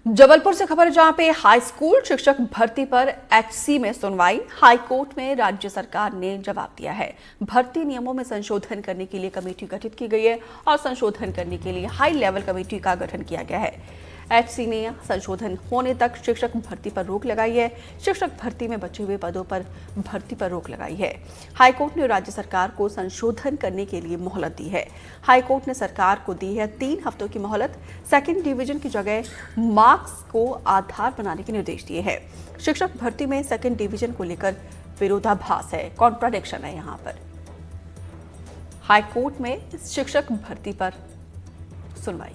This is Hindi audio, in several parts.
जबलपुर से खबर जहां पे हाई स्कूल शिक्षक भर्ती पर एचसी में सुनवाई। हाई कोर्ट में राज्य सरकार ने जवाब दिया है। भर्ती नियमों में संशोधन करने के लिए कमेटी गठित की गई है और संशोधन करने के लिए हाई लेवल कमेटी का गठन किया गया है। एचसी ने संशोधन होने तक शिक्षक भर्ती पर रोक लगाई है। शिक्षक भर्ती में बचे हुए पदों पर भर्ती पर रोक लगाई है। हाईकोर्ट ने राज्य सरकार को संशोधन करने के लिए मोहलत दी है। हाईकोर्ट ने सरकार को दी है 3 हफ्तों की मोहलत। सेकंड डिवीजन की जगह मार्क्स को आधार बनाने के निर्देश दिए हैं। शिक्षक भर्ती में सेकंड डिवीजन को लेकर विरोधाभास है, कॉन्ट्राडिक्शन है। यहाँ पर हाईकोर्ट में शिक्षक भर्ती पर सुनवाई।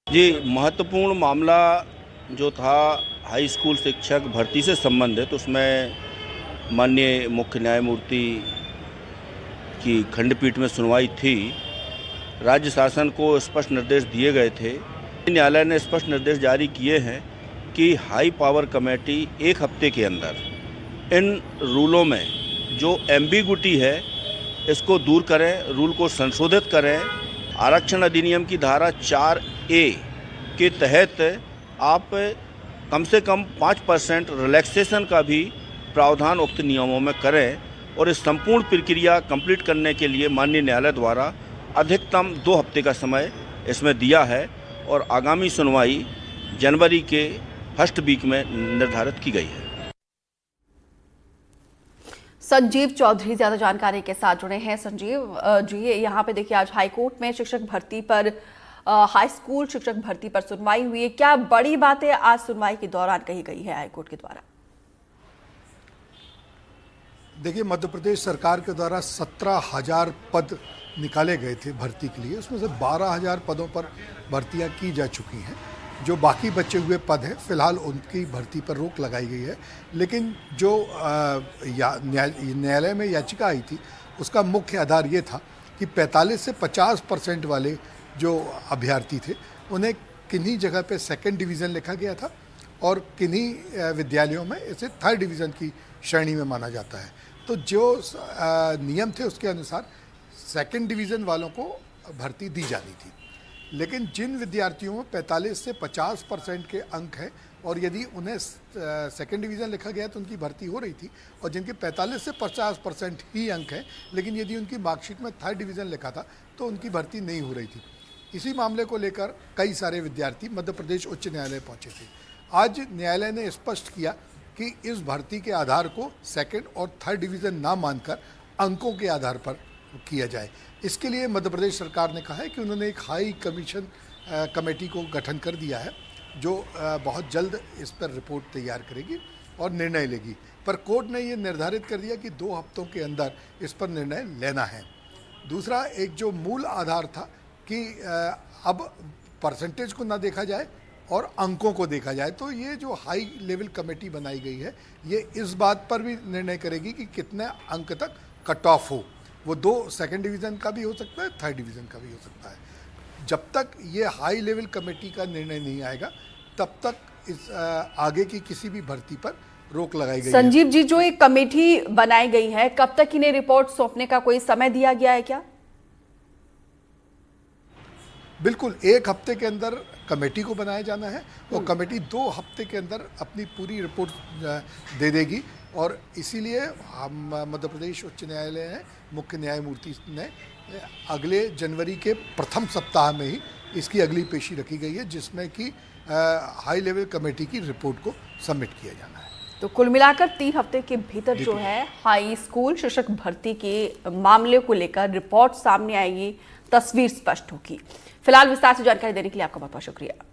जी, महत्वपूर्ण मामला जो था हाई स्कूल शिक्षक भर्ती से संबंधित, उसमें माननीय मुख्य न्यायमूर्ति की खंडपीठ में सुनवाई थी। राज्य शासन को स्पष्ट निर्देश दिए गए थे। न्यायालय ने स्पष्ट निर्देश जारी किए हैं कि हाई पावर कमेटी 1 हफ्ते के अंदर इन रूलों में जो एम्बिगुइटी है इसको दूर करें, रूल को संशोधित करें। आरक्षण अधिनियम की धारा 4A के तहत आप कम से कम 5% रिलैक्सेशन का भी प्रावधान उक्त नियमों में करें और इस संपूर्ण प्रक्रिया कंप्लीट करने के लिए माननीय न्यायालय द्वारा अधिकतम 2 हफ्ते का समय इसमें दिया है और आगामी सुनवाई जनवरी के फर्स्ट वीक में निर्धारित की गई है। संजीव चौधरी ज्यादा जानकारी के साथ जुड़े हैं। संजीव जी, यहाँ पे देखिए आज हाईकोर्ट में शिक्षक भर्ती पर हाई स्कूल शिक्षक भर्ती पर सुनवाई हुई है। क्या बड़ी बातें आज सुनवाई के दौरान कही गई है हाईकोर्ट के द्वारा? देखिए, मध्य प्रदेश सरकार के द्वारा 17,000 पद निकाले गए थे भर्ती के लिए। उसमें से 12,000 पदों पर भर्तियां की जा चुकी हैं। जो बाकी बचे हुए पद हैं फिलहाल उनकी भर्ती पर रोक लगाई गई है। लेकिन जो न्यायालय में याचिका आई थी उसका मुख्य आधार ये था कि 45 से 50% वाले जो अभ्यर्थी थे उन्हें किन्हीं जगह पे सेकंड डिवीज़न लिखा गया था और किन्हीं विद्यालयों में इसे थर्ड डिवीज़न की श्रेणी में माना जाता है। तो जो नियम थे उसके अनुसार सेकंड डिवीज़न वालों को भर्ती दी जानी थी। लेकिन जिन विद्यार्थियों में 45 से 50% के अंक हैं और यदि उन्हें सेकंड डिवीज़न लिखा गया तो उनकी भर्ती हो रही थी, और जिनके 45 से 50% ही अंक हैं लेकिन यदि उनकी मार्कशीट में थर्ड डिवीज़न लिखा था तो उनकी भर्ती नहीं हो रही थी। इसी मामले को लेकर कई सारे विद्यार्थी मध्य प्रदेश उच्च न्यायालय पहुँचे थे। आज न्यायालय ने स्पष्ट किया कि इस भर्ती के आधार को सेकेंड और थर्ड डिवीज़न ना मानकर अंकों के आधार पर किया जाए। इसके लिए मध्य प्रदेश सरकार ने कहा है कि उन्होंने एक हाई कमीशन कमेटी को गठन कर दिया है जो बहुत जल्द इस पर रिपोर्ट तैयार करेगी और निर्णय लेगी। पर कोर्ट ने ये निर्धारित कर दिया कि 2 हफ्तों के अंदर इस पर निर्णय लेना है। दूसरा, एक जो मूल आधार था कि अब परसेंटेज को ना देखा जाए और अंकों को देखा जाए, तो ये जो हाई लेवल कमेटी बनाई गई है ये इस बात पर भी निर्णय करेगी कि कितने अंक तक कट ऑफ हो। वो 2 सेकंड डिवीज़न का भी हो सकता है, थर्ड डिवीज़न का भी हो सकता है। जब तक ये हाई लेवल कमेटी का निर्णय नहीं आएगा तब तक इस आगे की किसी भी भर्ती पर रोक लगाई गई है। संजीव जी, जो एक कमेटी बनाई गई है, कब तक इन्हें रिपोर्ट सौंपने का कोई समय दिया गया है क्या? बिल्कुल, 1 हफ्ते के अंदर कमेटी को बनाया जाना है और कमेटी 2 हफ्ते के अंदर अपनी पूरी रिपोर्ट दे देगी। और इसीलिए हम मध्य प्रदेश उच्च न्यायालय है, मुख्य न्यायमूर्ति ने अगले जनवरी के प्रथम सप्ताह में ही इसकी अगली पेशी रखी गई है जिसमें कि हाई लेवल कमेटी की रिपोर्ट को सबमिट किया जाना है। तो कुल मिलाकर 3 हफ्ते के भीतर जो है हाई स्कूल शिक्षक भर्ती के मामले को लेकर रिपोर्ट सामने आएगी, तस्वीर स्पष्ट होगी। फिलहाल विस्तार से जानकारी देने के लिए आपका बहुत बहुत शुक्रिया।